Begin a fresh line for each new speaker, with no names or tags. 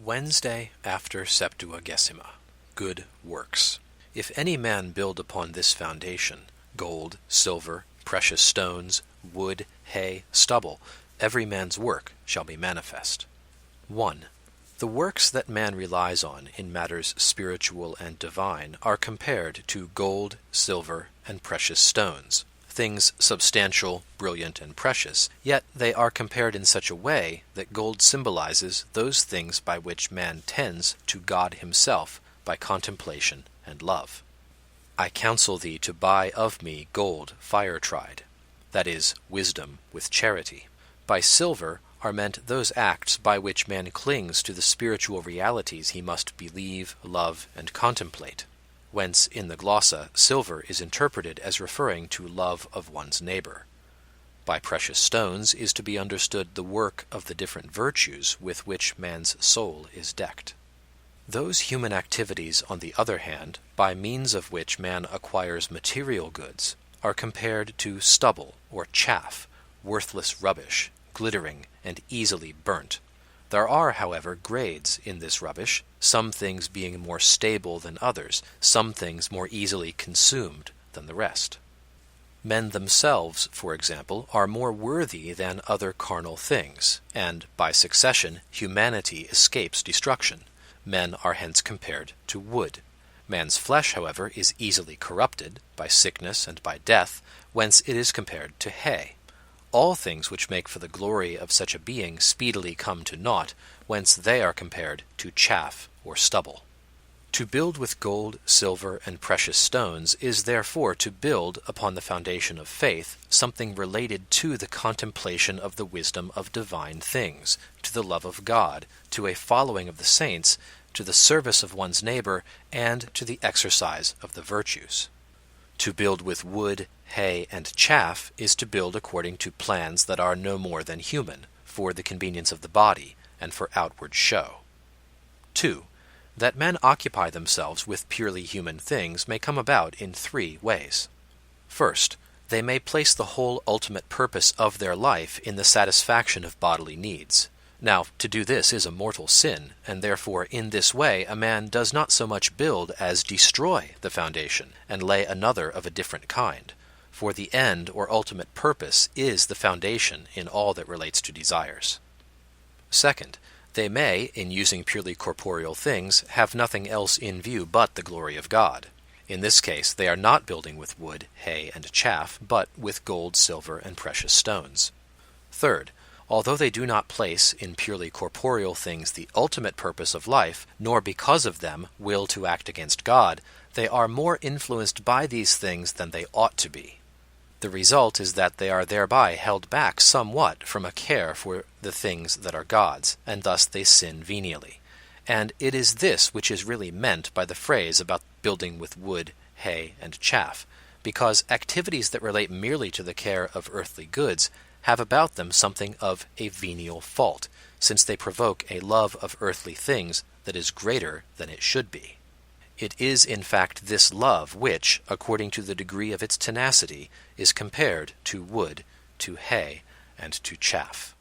Wednesday after Septuagesima. Good works. If any man build upon this foundation, gold, silver, precious stones, wood, hay, stubble, every man's work shall be manifest. 1. The works that man relies on in matters spiritual and divine are compared to gold, silver, and precious stones, things substantial, brilliant, and precious, yet they are compared in such a way that gold symbolizes those things by which man tends to God himself by contemplation and love. I counsel thee to buy of me gold fire-tried, that is, wisdom with charity. By silver are meant those acts by which man clings to the spiritual realities he must believe, love, and contemplate, whence in the glossa silver is interpreted as referring to love of one's neighbor. By precious stones is to be understood the work of the different virtues with which man's soul is decked. Those human activities, on the other hand, by means of which man acquires material goods, are compared to stubble or chaff, worthless rubbish, glittering and easily burnt. There are, however, grades in this rubbish, some things being more stable than others, some things more easily consumed than the rest. Men themselves, for example, are more worthy than other carnal things, and, by succession, humanity escapes destruction. Men are hence compared to wood. Man's flesh, however, is easily corrupted by sickness and by death, whence it is compared to hay. All things which make for the glory of such a being speedily come to naught, whence they are compared to chaff or stubble. To build with gold, silver, and precious stones is therefore to build upon the foundation of faith something related to the contemplation of the wisdom of divine things, to the love of God, to a following of the saints, to the service of one's neighbor, and to the exercise of the virtues. To build with wood, hay, and chaff is to build according to plans that are no more than human, for the convenience of the body, and for outward show. 2. That men occupy themselves with purely human things may come about in 3 ways. First, they may place the whole ultimate purpose of their life in the satisfaction of bodily needs. Now, to do this is a mortal sin, and therefore in this way a man does not so much build as destroy the foundation, and lay another of a different kind. For the end or ultimate purpose is the foundation in all that relates to desires. Second, they may, in using purely corporeal things, have nothing else in view but the glory of God. In this case, they are not building with wood, hay, and chaff, but with gold, silver, and precious stones. Third, although they do not place in purely corporeal things the ultimate purpose of life, nor because of them will to act against God, they are more influenced by these things than they ought to be. The result is that they are thereby held back somewhat from a care for the things that are God's, and thus they sin venially. And it is this which is really meant by the phrase about building with wood, hay, and chaff, because activities that relate merely to the care of earthly goods have about them something of a venial fault, since they provoke a love of earthly things that is greater than it should be. It is in fact this love which, according to the degree of its tenacity, is compared to wood, to hay, and to chaff.